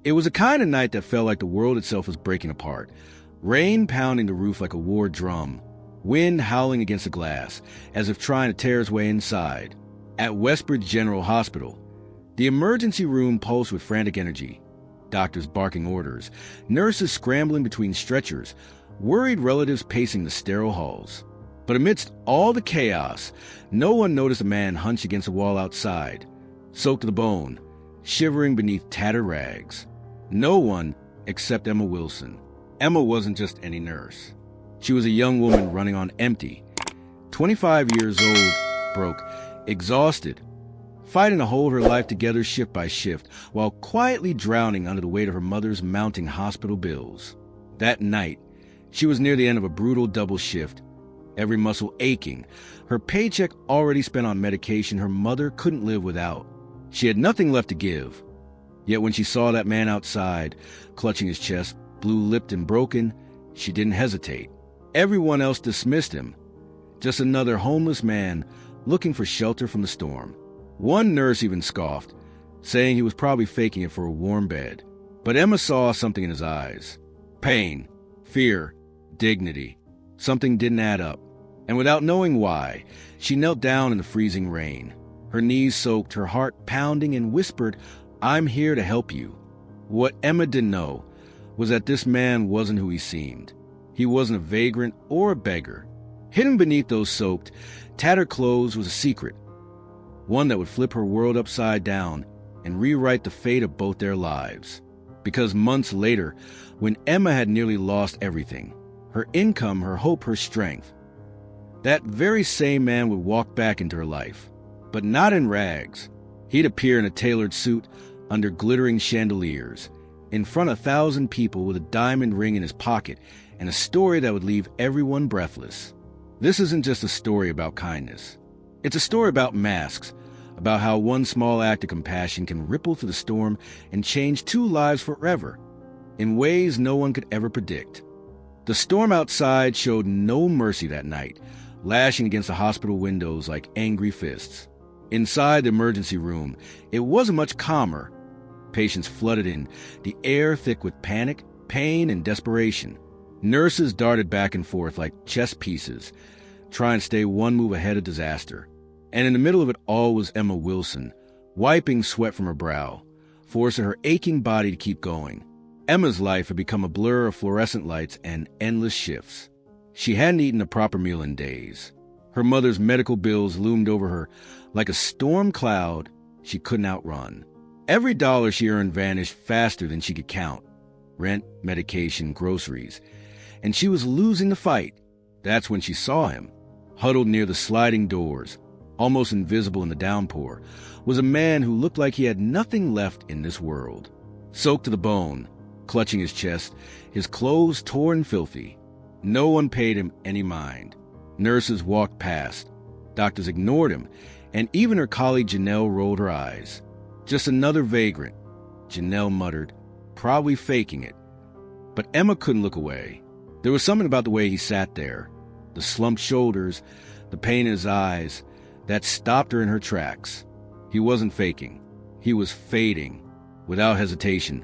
It was a kind of night that felt like the world itself was breaking apart. Rain pounding the roof like a war drum, wind howling against the glass, as if trying to tear its way inside. At Westbridge General Hospital, the emergency room pulsed with frantic energy. Doctors barking orders, nurses scrambling between stretchers, worried relatives pacing the sterile halls. But amidst all the chaos, no one noticed a man hunched against a wall outside, soaked to the bone, shivering beneath tattered rags. No one except Emma Wilson. Emma wasn't just any nurse. She was a young woman running on empty, 25 years old, broke, exhausted, fighting to hold her life together shift by shift, while quietly drowning under the weight of her mother's mounting hospital bills. That night, she was near the end of a brutal double shift, every muscle aching, her paycheck already spent on medication her mother couldn't live without. She had nothing left to give. Yet when she saw that man outside, clutching his chest, blue-lipped and broken, she didn't hesitate. Everyone else dismissed him. Just another homeless man looking for shelter from the storm. One nurse even scoffed, saying he was probably faking it for a warm bed. But Emma saw something in his eyes. Pain, fear, dignity. Something didn't add up. And without knowing why, she knelt down in the freezing rain. Her knees soaked, her heart pounding, and whispered, "I'm here to help you." What Emma didn't know was that this man wasn't who he seemed. He wasn't a vagrant or a beggar. Hidden beneath those soaked, tattered clothes was a secret, one that would flip her world upside down and rewrite the fate of both their lives. Because months later, when Emma had nearly lost everything, her income, her hope, her strength, that very same man would walk back into her life, but not in rags. He'd appear in a tailored suit under glittering chandeliers, in front of 1,000 people with a diamond ring in his pocket and a story that would leave everyone breathless. This isn't just a story about kindness. It's a story about masks, about how one small act of compassion can ripple through the storm and change two lives forever, in ways no one could ever predict. The storm outside showed no mercy that night, lashing against the hospital windows like angry fists. Inside the emergency room, it wasn't much calmer. Patients flooded in, the air thick with panic, pain, and desperation. Nurses darted back and forth like chess pieces, trying to stay one move ahead of disaster. And in the middle of it all was Emma Wilson, wiping sweat from her brow, forcing her aching body to keep going. Emma's life had become a blur of fluorescent lights and endless shifts. She hadn't eaten a proper meal in days. Her mother's medical bills loomed over her like a storm cloud she couldn't outrun. Every dollar she earned vanished faster than she could count. Rent, medication, groceries. And she was losing the fight. That's when she saw him. Huddled near the sliding doors, almost invisible in the downpour, was a man who looked like he had nothing left in this world. Soaked to the bone, clutching his chest, his clothes torn and filthy. No one paid him any mind. Nurses walked past. Doctors ignored him, and even her colleague Janelle rolled her eyes. Just another vagrant, Janelle muttered, probably faking it. But Emma couldn't look away. There was something about the way he sat there, the slumped shoulders, the pain in his eyes, that stopped her in her tracks. He wasn't faking. He was fading, without hesitation.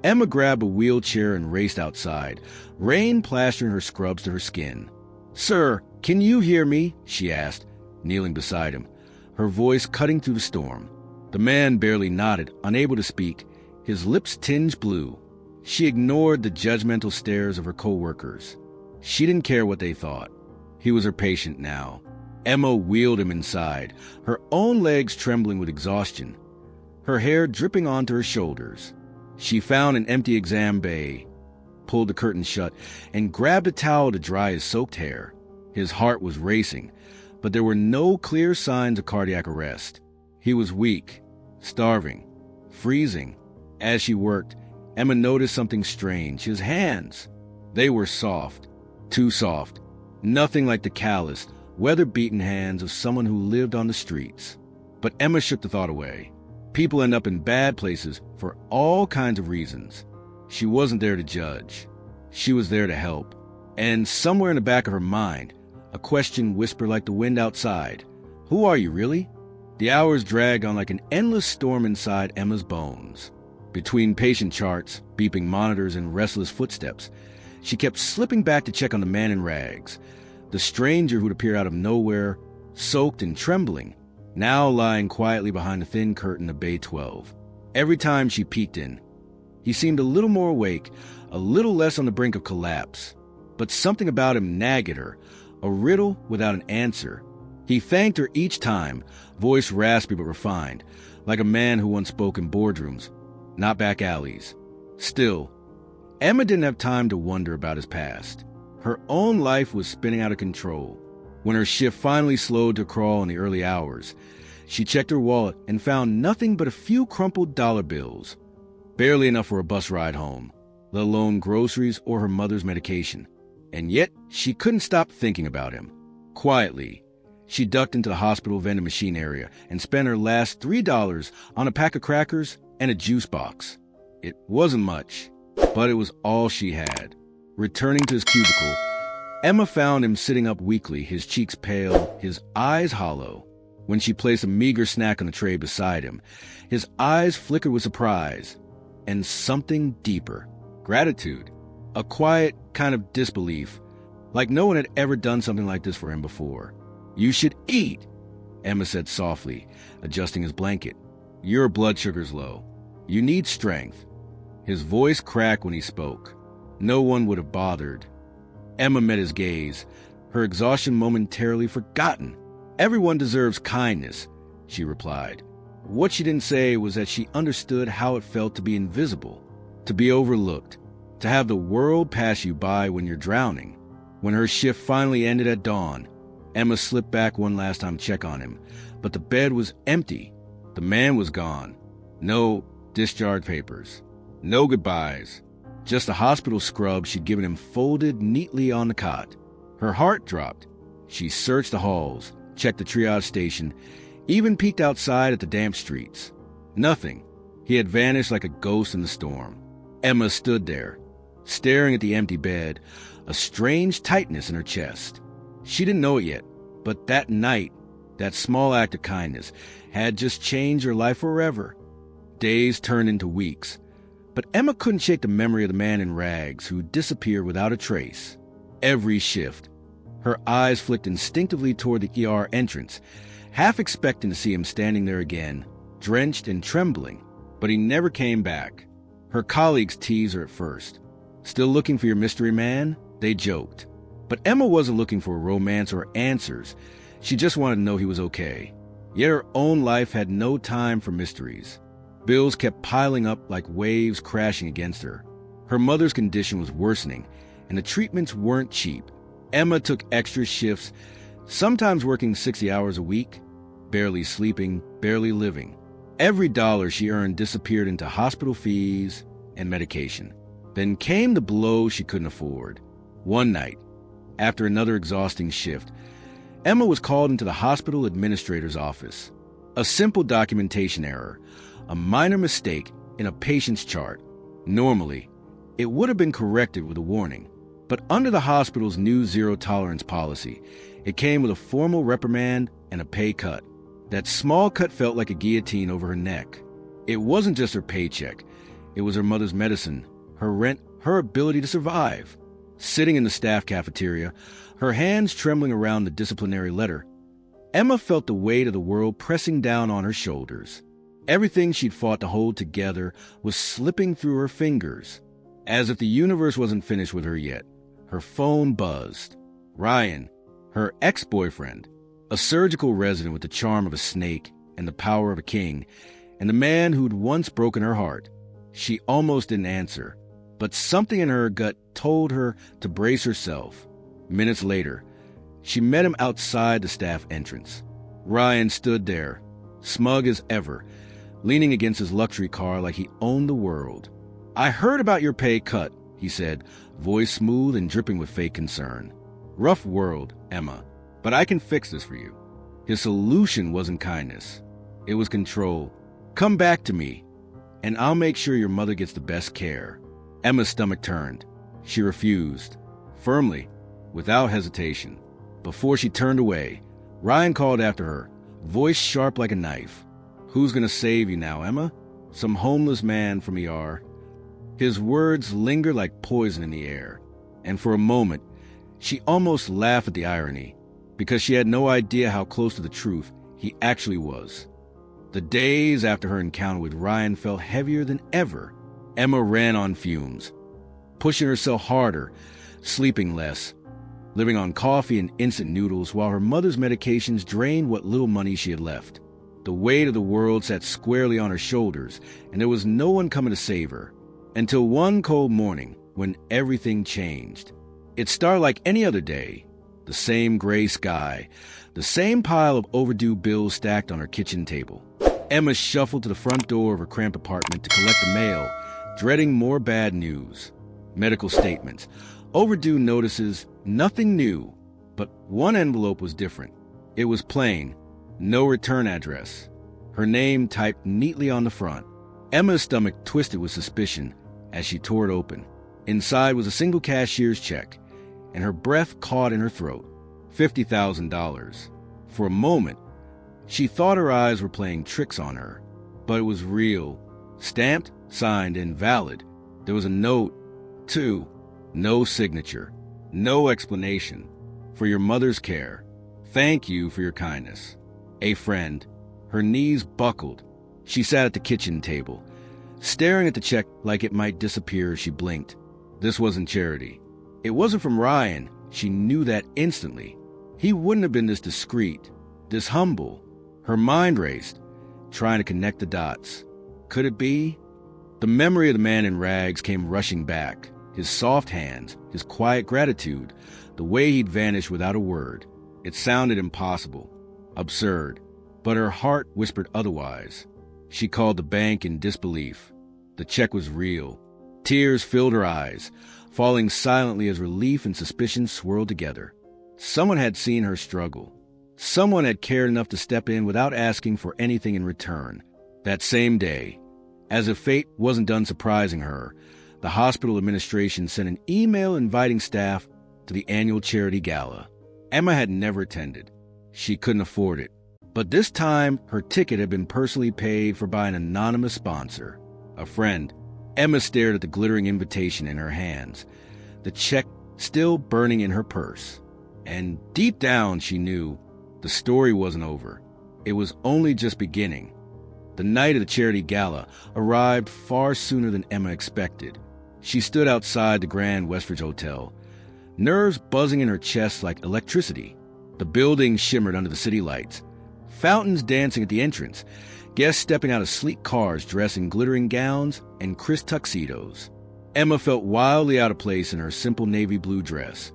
Emma grabbed a wheelchair and raced outside, rain plastering her scrubs to her skin. "Sir, can you hear me?" she asked, kneeling beside him, her voice cutting through the storm. The man barely nodded, unable to speak, his lips tinged blue. She ignored the judgmental stares of her co-workers. She didn't care what they thought. He was her patient now. Emma wheeled him inside, her own legs trembling with exhaustion, her hair dripping onto her shoulders. She found an empty exam bay, pulled the curtain shut, and grabbed a towel to dry his soaked hair. His heart was racing, but there were no clear signs of cardiac arrest. He was weak, starving, freezing. As she worked, Emma noticed something strange. His hands. They were soft, too soft. Nothing like the calloused, weather-beaten hands of someone who lived on the streets. But Emma shook the thought away. People end up in bad places for all kinds of reasons. She wasn't there to judge. She was there to help. And somewhere in the back of her mind, a question whispered like the wind outside. Who are you, really? The hours dragged on like an endless storm inside Emma's bones. Between patient charts, beeping monitors, and restless footsteps, she kept slipping back to check on the man in rags, the stranger who'd appear out of nowhere, soaked and trembling, now lying quietly behind the thin curtain of Bay 12. Every time she peeked in, he seemed a little more awake, a little less on the brink of collapse. But something about him nagged at her, a riddle without an answer. He thanked her each time, voice raspy but refined, like a man who once spoke in boardrooms, not back alleys. Still, Emma didn't have time to wonder about his past. Her own life was spinning out of control. When her shift finally slowed to a crawl in the early hours, she checked her wallet and found nothing but a few crumpled dollar bills. Barely enough for a bus ride home, let alone groceries or her mother's medication. And yet, she couldn't stop thinking about him. Quietly, she ducked into the hospital vending machine area and spent her last $3 on a pack of crackers and a juice box. It wasn't much, but it was all she had. Returning to his cubicle, Emma found him sitting up weakly, his cheeks pale, his eyes hollow. When she placed a meager snack on the tray beside him, his eyes flickered with surprise and something deeper, gratitude, a quiet kind of disbelief, like no one had ever done something like this for him before. "You should eat," Emma said softly, adjusting his blanket. "Your blood sugar's low. You need strength." His voice cracked when he spoke. No one would have bothered. Emma met his gaze, her exhaustion momentarily forgotten. "Everyone deserves kindness," she replied. What she didn't say was that she understood how it felt to be invisible, to be overlooked, to have the world pass you by when you're drowning. When her shift finally ended at dawn, Emma slipped back one last time to check on him, but the bed was empty. The man was gone. No discharge papers. No goodbyes. Just a hospital scrub she'd given him folded neatly on the cot. Her heart dropped. She searched the halls, checked the triage station, even peeked outside at the damp streets. Nothing. He had vanished like a ghost in the storm. Emma stood there, staring at the empty bed, a strange tightness in her chest. She didn't know it yet, but that night, that small act of kindness, had just changed her life forever. Days turned into weeks, but Emma couldn't shake the memory of the man in rags who disappeared without a trace. Every shift, her eyes flicked instinctively toward the ER entrance, half expecting to see him standing there again, drenched and trembling, but he never came back. Her colleagues teased her at first. "Still looking for your mystery man?" they joked. But Emma wasn't looking for romance or answers. She just wanted to know he was okay. Yet her own life had no time for mysteries. Bills kept piling up like waves crashing against her. Her mother's condition was worsening, and the treatments weren't cheap. Emma took extra shifts, sometimes working 60 hours a week, barely sleeping, barely living. Every dollar she earned disappeared into hospital fees and medication. Then came the blow she couldn't afford. One night, after another exhausting shift, Emma was called into the hospital administrator's office. A simple documentation error, a minor mistake in a patient's chart. Normally, it would have been corrected with a warning. But under the hospital's new zero-tolerance policy, it came with a formal reprimand and a pay cut. That small cut felt like a guillotine over her neck. It wasn't just her paycheck. It was her mother's medicine, her rent, her ability to survive. Sitting in the staff cafeteria, her hands trembling around the disciplinary letter, Emma felt the weight of the world pressing down on her shoulders. Everything she'd fought to hold together was slipping through her fingers. As if the universe wasn't finished with her yet, her phone buzzed. Ryan, her ex-boyfriend, a surgical resident with the charm of a snake and the power of a king, and the man who'd once broken her heart. She almost didn't answer, but something in her gut told her to brace herself. Minutes later, she met him outside the staff entrance. Ryan stood there, smug as ever, leaning against his luxury car like he owned the world. "I heard about your pay cut," he said, voice smooth and dripping with fake concern. "Rough world, Emma, but I can fix this for you." His solution wasn't kindness. It was control. "Come back to me, and I'll make sure your mother gets the best care." Emma's stomach turned. She refused, firmly, without hesitation. Before she turned away, Ryan called after her, voice sharp like a knife. "Who's gonna save you now, Emma?" some homeless man from ER. His words lingered like poison in the air, and for a moment, she almost laughed at the irony, because she had no idea how close to the truth he actually was. The days after her encounter with Ryan felt heavier than ever. Emma ran on fumes, pushing herself harder, sleeping less, living on coffee and instant noodles while her mother's medications drained what little money she had left. The weight of the world sat squarely on her shoulders, and there was no one coming to save her. Until one cold morning, when everything changed. It started like any other day. The same gray sky, the same pile of overdue bills stacked on her kitchen table. Emma shuffled to the front door of her cramped apartment to collect the mail, dreading more bad news. Medical statements, overdue notices, nothing new. But one envelope was different. It was plain, no return address. Her name typed neatly on the front. Emma's stomach twisted with suspicion as she tore it open. Inside was a single cashier's check, and her breath caught in her throat. $50,000. For a moment, she thought her eyes were playing tricks on her, but it was real. Stamped, signed, and valid. There was a note, too. No signature. No explanation. For your mother's care. Thank you for your kindness. A friend. Her knees buckled. She sat at the kitchen table, staring at the check like it might disappear as she blinked. This wasn't charity. It wasn't from Ryan. She knew that instantly. He wouldn't have been this discreet, this humble. Her mind raced, trying to connect the dots. Could it be? The memory of the man in rags came rushing back. His soft hands, his quiet gratitude, the way he'd vanished without a word. It sounded impossible, absurd, but her heart whispered otherwise. She called the bank in disbelief. The check was real. Tears filled her eyes, falling silently as relief and suspicion swirled together. Someone had seen her struggle. Someone had cared enough to step in without asking for anything in return. That same day, as if fate wasn't done surprising her, the hospital administration sent an email inviting staff to the annual charity gala. Emma had never attended. She couldn't afford it. But this time, her ticket had been personally paid for by an anonymous sponsor, a friend. Emma stared at the glittering invitation in her hands, the check still burning in her purse. And deep down, she knew the story wasn't over. It was only just beginning. The night of the charity gala arrived far sooner than Emma expected. She stood outside the Grand Westridge Hotel, nerves buzzing in her chest like electricity. The building shimmered under the city lights, fountains dancing at the entrance, guests stepping out of sleek cars dressed in glittering gowns and crisp tuxedos. Emma felt wildly out of place in her simple navy blue dress,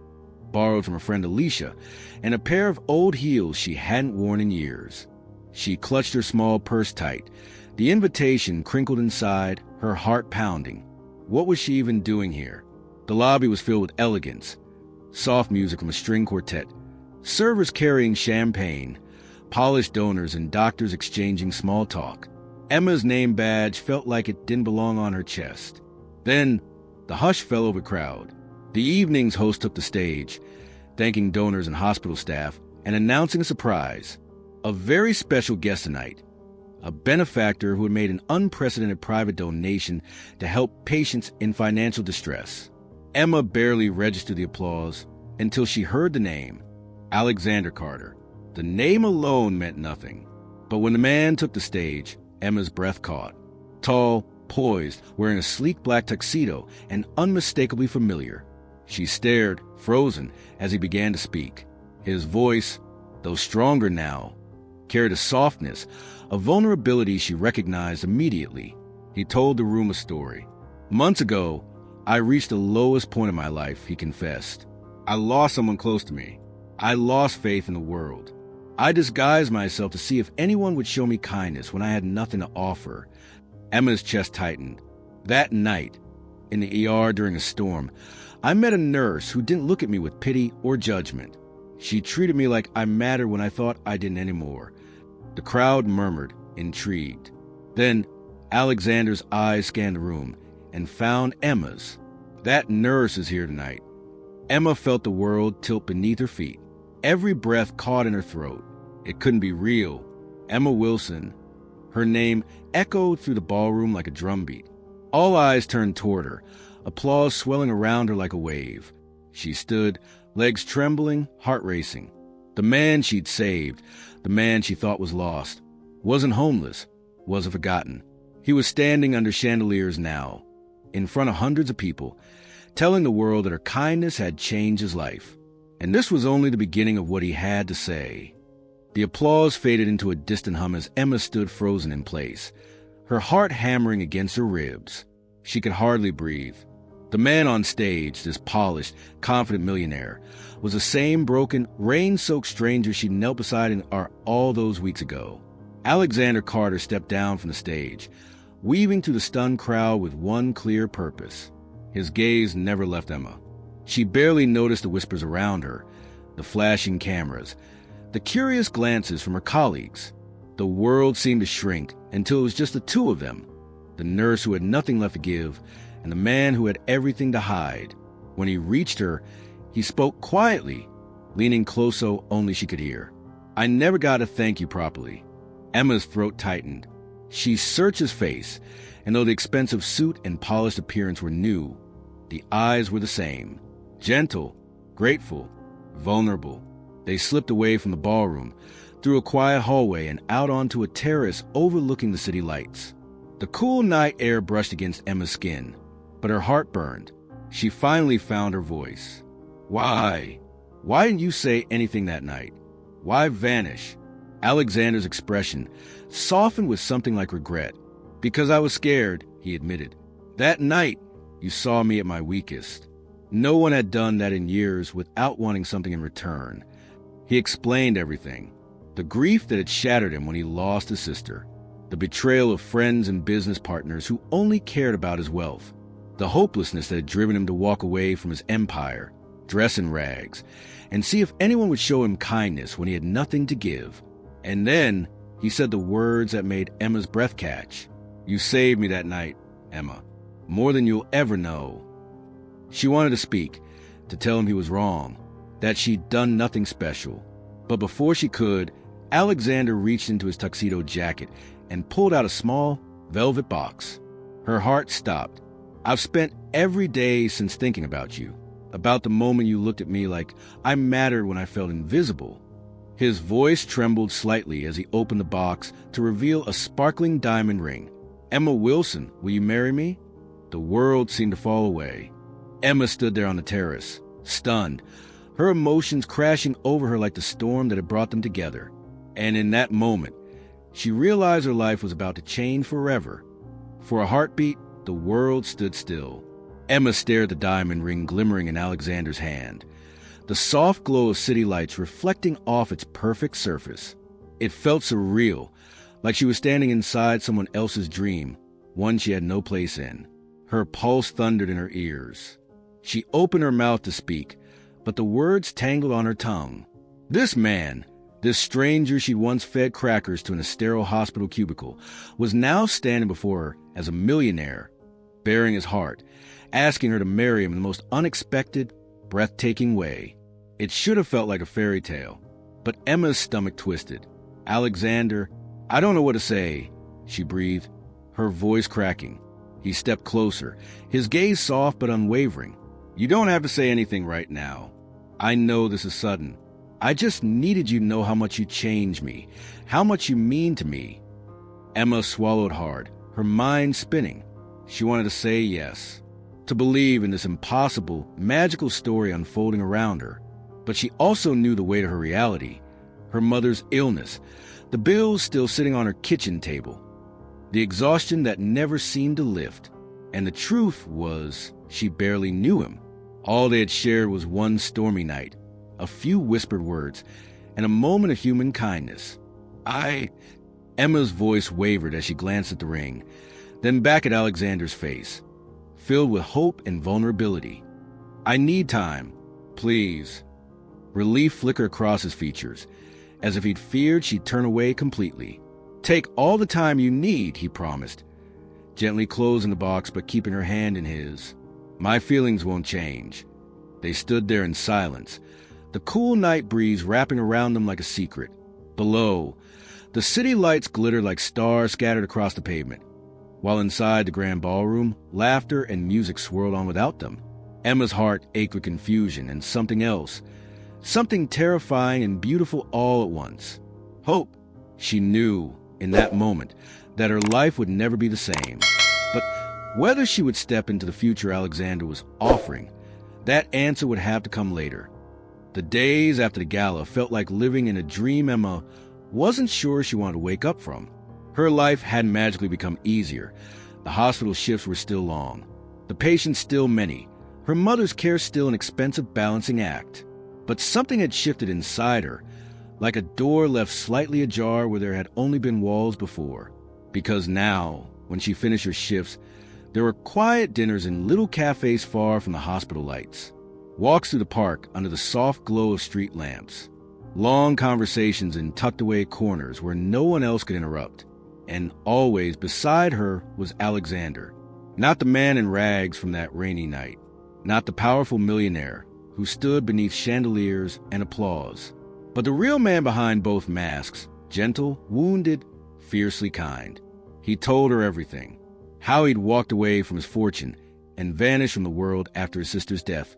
borrowed from her friend Alicia, and a pair of old heels she hadn't worn in years. She clutched her small purse tight, the invitation crinkled inside, her heart pounding. What was she even doing here? The lobby was filled with elegance, soft music from a string quartet, servers carrying champagne, polished donors and doctors exchanging small talk. Emma's name badge felt like it didn't belong on her chest. Then, the hush fell over the crowd. The evening's host took the stage, thanking donors and hospital staff and announcing a surprise. A very special guest tonight, a benefactor who had made an unprecedented private donation to help patients in financial distress. Emma barely registered the applause until she heard the name, Alexander Carter. The name alone meant nothing. But when the man took the stage, Emma's breath caught. Tall, poised, wearing a sleek black tuxedo and unmistakably familiar. She stared, frozen, as he began to speak. His voice, though stronger now, carried a softness, a vulnerability she recognized immediately. He told the room a story. Months ago, I reached the lowest point of my life, he confessed. I lost someone close to me. I lost faith in the world. I disguised myself to see if anyone would show me kindness when I had nothing to offer. Emma's chest tightened. That night, in the ER during a storm, I met a nurse who didn't look at me with pity or judgment. She treated me like I mattered when I thought I didn't anymore. The crowd murmured, intrigued. Then Alexander's eyes scanned the room and found Emma's. That nurse is here tonight. Emma felt the world tilt beneath her feet. Every breath caught in her throat. It couldn't be real. Emma Wilson, Her name echoed through the ballroom like a drumbeat. All eyes turned toward her, applause swelling around her like a wave. She stood, legs trembling, heart racing. The man she'd saved, the man she thought was lost, wasn't homeless, wasn't forgotten. He was standing under chandeliers now, in front of hundreds of people, telling the world that her kindness had changed his life. And this was only the beginning of what he had to say. The applause faded into a distant hum as Emma stood frozen in place, her heart hammering against her ribs. She could hardly breathe. The man on stage, this polished, confident millionaire, was the same broken, rain-soaked stranger she knelt beside in art all those weeks ago. Alexander Carter stepped down from the stage, weaving through the stunned crowd with one clear purpose. His gaze never left Emma. She barely noticed the whispers around her, the flashing cameras, the curious glances from her colleagues. The world seemed to shrink until it was just the two of them, the nurse who had nothing left to give, and the man who had everything to hide. When he reached her, he spoke quietly, leaning close so only she could hear. "I never got to thank you properly." Emma's throat tightened. She searched his face, and though the expensive suit and polished appearance were new, the eyes were the same. Gentle, grateful, vulnerable. They slipped away from the ballroom, through a quiet hallway and out onto a terrace overlooking the city lights. The cool night air brushed against Emma's skin, but her heart burned. She finally found her voice. Why? Why didn't you say anything that night? Why vanish?" Alexander's expression softened with something like regret. "Because I was scared," he admitted. "That night, you saw me at my weakest." No one had done that in years without wanting something in return. He explained everything. The grief that had shattered him when he lost his sister. The betrayal of friends and business partners who only cared about his wealth. The hopelessness that had driven him to walk away from his empire, dress in rags, and see if anyone would show him kindness when he had nothing to give. And then he said the words that made Emma's breath catch. "You saved me that night, Emma. More than you'll ever know." She wanted to speak, to tell him he was wrong, that she'd done nothing special. But before she could, Alexander reached into his tuxedo jacket and pulled out a small, velvet box. Her heart stopped. "I've spent every day since thinking about you, about the moment you looked at me like I mattered when I felt invisible." His voice trembled slightly as he opened the box to reveal a sparkling diamond ring. "Emma Wilson, will you marry me?" The world seemed to fall away. Emma stood there on the terrace, stunned, her emotions crashing over her like the storm that had brought them together. And in that moment, she realized her life was about to change forever. For a heartbeat, the world stood still. Emma stared at the diamond ring glimmering in Alexander's hand, the soft glow of city lights reflecting off its perfect surface. It felt surreal, like she was standing inside someone else's dream, one she had no place in. Her pulse thundered in her ears. She opened her mouth to speak, but the words tangled on her tongue. This man, this stranger she'd once fed crackers to in a sterile hospital cubicle, was now standing before her as a millionaire, bearing his heart, asking her to marry him in the most unexpected, breathtaking way. It should have felt like a fairy tale, but Emma's stomach twisted. "Alexander, I don't know what to say," she breathed, her voice cracking. He stepped closer, his gaze soft but unwavering. "You don't have to say anything right now. I know this is sudden. I just needed you to know how much you changed me, how much you mean to me." Emma swallowed hard, her mind spinning. She wanted to say yes, to believe in this impossible, magical story unfolding around her. But she also knew the weight of her reality, her mother's illness, the bills still sitting on her kitchen table, the exhaustion that never seemed to lift. And the truth was, she barely knew him. All they had shared was one stormy night, a few whispered words, and a moment of human kindness. Emma's voice wavered as she glanced at the ring, then back at Alexander's face, filled with hope and vulnerability. "I need time, please." Relief flickered across his features, as if he'd feared she'd turn away completely. "Take all the time you need," he promised, gently closing the box but keeping her hand in his. "My feelings won't change." They stood there in silence, the cool night breeze wrapping around them like a secret. Below, The city lights glittered like stars scattered across the pavement, while inside the grand ballroom, laughter and music swirled on without them. Emma's heart ached with confusion and something else, something terrifying and beautiful all at once. Hope. She knew, in that moment, that her life would never be the same. But whether she would step into the future Alexander was offering, that answer would have to come later. The days after the gala felt like living in a dream Emma wasn't sure she wanted to wake up from. Her life hadn't magically become easier. The hospital shifts were still long, the patients still many, her mother's care still an expensive balancing act. But something had shifted inside her, like a door left slightly ajar where there had only been walls before. Because now, when she finished her shifts, there were quiet dinners in little cafes far from the hospital lights, walks through the park under the soft glow of street lamps, long conversations in tucked-away corners where no one else could interrupt. And always beside her was Alexander, not the man in rags from that rainy night, not the powerful millionaire who stood beneath chandeliers and applause, but the real man behind both masks, gentle, wounded, fiercely kind. He told her everything, how he'd walked away from his fortune and vanished from the world after his sister's death,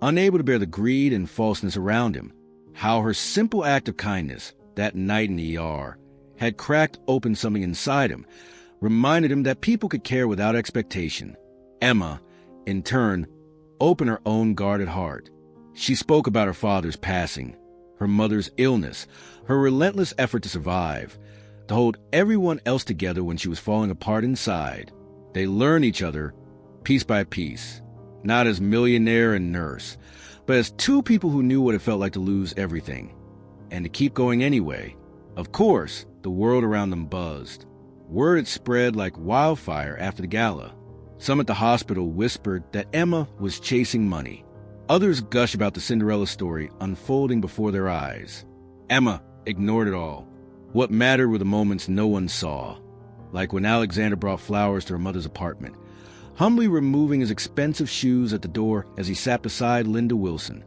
unable to bear the greed and falseness around him, how her simple act of kindness, that night in the ER, had cracked open something inside him, reminded him that people could care without expectation. Emma, in turn, opened her own guarded heart. She spoke about her father's passing, her mother's illness, her relentless effort to survive, to hold everyone else together when she was falling apart inside. They learned each other, piece by piece, not as millionaire and nurse, but as two people who knew what it felt like to lose everything, and to keep going anyway. Of course, the world around them buzzed. Word had spread like wildfire after the gala. Some at the hospital whispered that Emma was chasing money. Others gushed about the Cinderella story unfolding before their eyes. Emma ignored it all. What mattered were the moments no one saw, like when Alexander brought flowers to her mother's apartment, humbly removing his expensive shoes at the door as he sat beside Linda Wilson,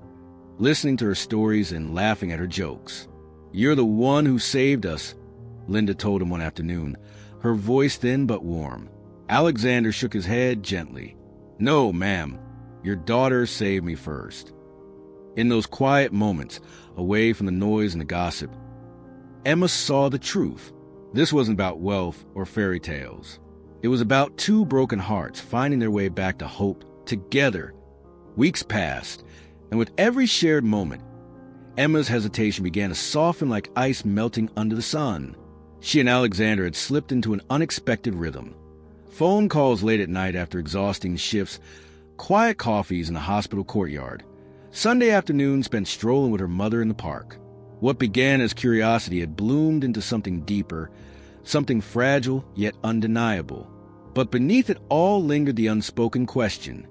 listening to her stories and laughing at her jokes. "You're the one who saved us," Linda told him one afternoon, her voice thin but warm. Alexander shook his head gently. "No, ma'am. Your daughter saved me first." In those quiet moments, away from the noise and the gossip, Emma saw the truth. This wasn't about wealth or fairy tales. It was about two broken hearts finding their way back to hope together. Weeks passed, and with every shared moment, Emma's hesitation began to soften like ice melting under the sun. She and Alexander had slipped into an unexpected rhythm. Phone calls late at night after exhausting shifts, quiet coffees in the hospital courtyard. Sunday afternoons spent strolling with her mother in the park. What began as curiosity had bloomed into something deeper, something fragile yet undeniable. But beneath it all lingered the unspoken question,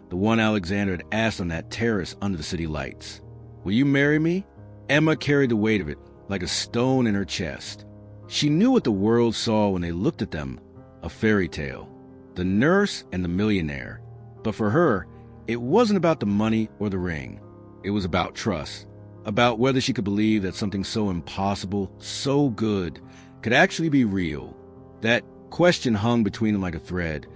the one Alexander had asked on that terrace under the city lights. "Will you marry me?" Emma carried the weight of it like a stone in her chest. She knew what the world saw when they looked at them, a fairy tale, the nurse and the millionaire. But for her, it wasn't about the money or the ring. It was about trust, about whether she could believe that something so impossible, so good, could actually be real. That question hung between them like a thread,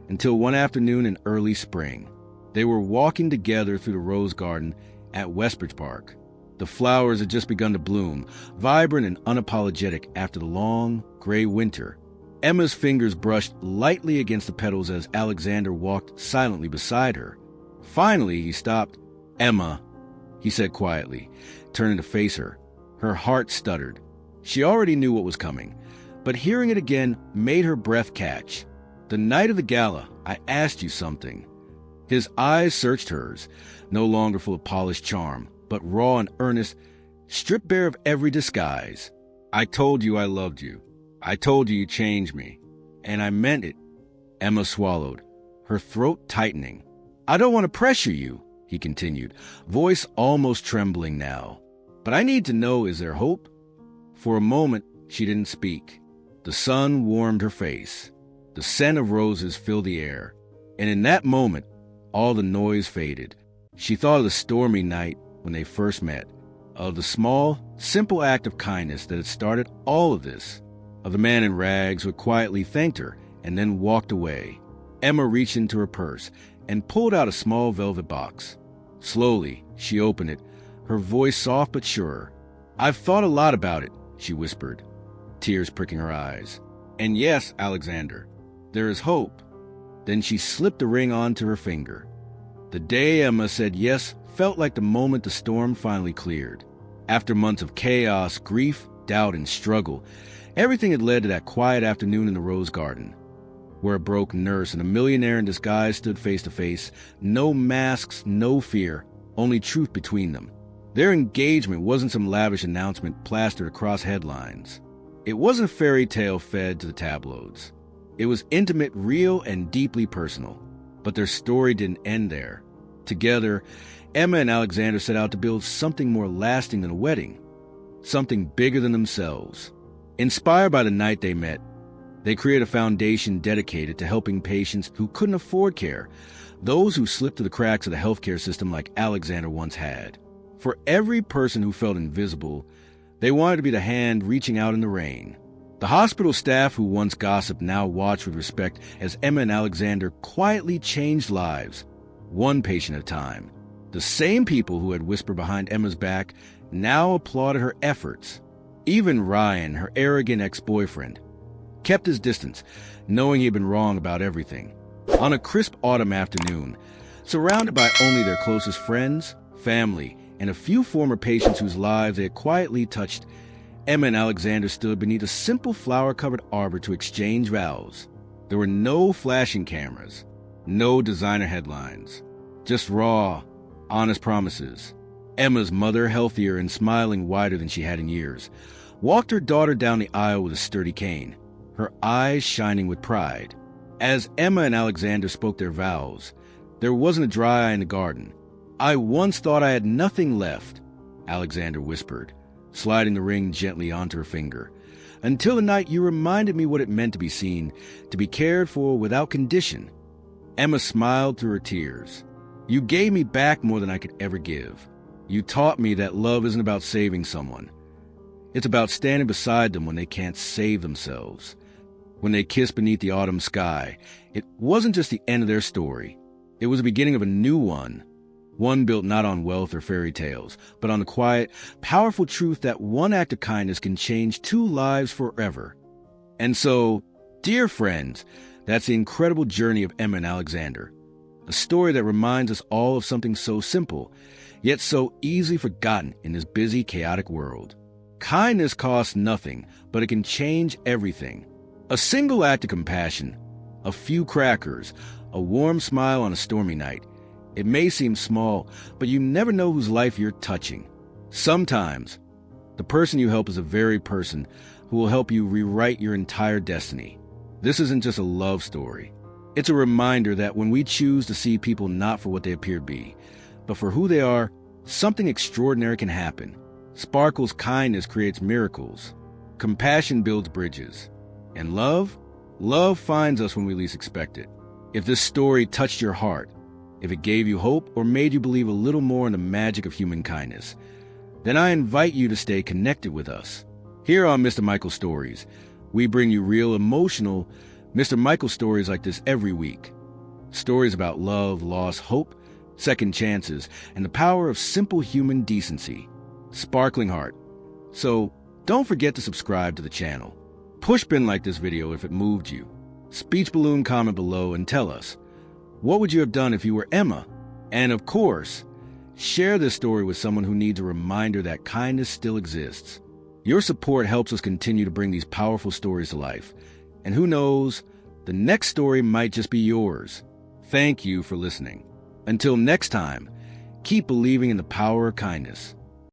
until one afternoon in early spring, they were walking together through the rose garden at Westbridge Park. The flowers had just begun to bloom, vibrant and unapologetic after the long, gray winter. Emma's fingers brushed lightly against the petals as Alexander walked silently beside her. Finally, he stopped. "Emma," he said quietly, turning to face her. Her heart stuttered. She already knew what was coming, but hearing it again made her breath catch. "The night of the gala, I asked you something." His eyes searched hers, no longer full of polished charm, but raw and earnest, stripped bare of every disguise. "I told you I loved you. I told you you changed me. And I meant it." Emma swallowed, her throat tightening. "I don't want to pressure you," he continued, voice almost trembling now. "But I need to know, is there hope?" For a moment, she didn't speak. The sun warmed her face. The scent of roses filled the air. And in that moment, all the noise faded. She thought of the stormy night when they first met, of the small, simple act of kindness that had started all of this, of the man in rags who had quietly thanked her and then walked away. Emma reached into her purse and pulled out a small velvet box. Slowly, she opened it, her voice soft but sure. "I've thought a lot about it," she whispered, tears pricking her eyes. "And yes, Alexander, there is hope." Then she slipped the ring onto her finger. The day Emma said yes felt like the moment the storm finally cleared. After months of chaos, grief, doubt, and struggle, everything had led to that quiet afternoon in the Rose Garden, where a broke nurse and a millionaire in disguise stood face to face. No masks, no fear, only truth between them. Their engagement wasn't some lavish announcement plastered across headlines. It wasn't a fairy tale fed to the tabloids. It was intimate, real, and deeply personal. But their story didn't end there. Together, Emma and Alexander set out to build something more lasting than a wedding, something bigger than themselves. Inspired by the night they met, they created a foundation dedicated to helping patients who couldn't afford care, those who slipped through the cracks of the healthcare system like Alexander once had. For every person who felt invisible, they wanted to be the hand reaching out in the rain. The hospital staff who once gossiped now watched with respect as Emma and Alexander quietly changed lives, one patient at a time. The same people who had whispered behind Emma's back now applauded her efforts. Even Ryan, her arrogant ex-boyfriend, kept his distance, knowing he had been wrong about everything. On a crisp autumn afternoon, surrounded by only their closest friends, family, and a few former patients whose lives they had quietly touched, Emma and Alexander stood beneath a simple flower-covered arbor to exchange vows. There were no flashing cameras, no designer headlines, just raw, honest promises. Emma's mother, healthier and smiling wider than she had in years, walked her daughter down the aisle with a sturdy cane, her eyes shining with pride. As Emma and Alexander spoke their vows, there wasn't a dry eye in the garden. "I once thought I had nothing left," Alexander whispered, sliding the ring gently onto her finger. "Until the night you reminded me what it meant to be seen, to be cared for without condition." Emma smiled through her tears. "You gave me back more than I could ever give. You taught me that love isn't about saving someone. It's about standing beside them when they can't save themselves." When they kissed beneath the autumn sky, it wasn't just the end of their story. It was the beginning of a new one built not on wealth or fairy tales, but on the quiet, powerful truth that one act of kindness can change two lives forever. And so, dear friends, that's the incredible journey of Emma and Alexander. A story that reminds us all of something so simple, yet so easily forgotten in this busy, chaotic world. Kindness costs nothing, but it can change everything. A single act of compassion, a few crackers, a warm smile on a stormy night. It may seem small, but you never know whose life you're touching. Sometimes, the person you help is the very person who will help you rewrite your entire destiny. This isn't just a love story. It's a reminder that when we choose to see people not for what they appear to be, but for who they are, something extraordinary can happen. Sparkle's kindness creates miracles. Compassion builds bridges. And love finds us when we least expect it. If this story touched your heart, if it gave you hope or made you believe a little more in the magic of human kindness, then I invite you to stay connected with us. Here on Mr. Michael Stories, we bring you real, emotional Mr. Michael stories like this every week. Stories about love, loss, hope, second chances, and the power of simple human decency. Sparkling heart. So don't forget to subscribe to the channel. Push pin like this video if it moved you. Speech balloon comment below and tell us, what would you have done if you were Emma? And of course, share this story with someone who needs a reminder that kindness still exists. Your support helps us continue to bring these powerful stories to life. And who knows, the next story might just be yours. Thank you for listening. Until next time, keep believing in the power of kindness.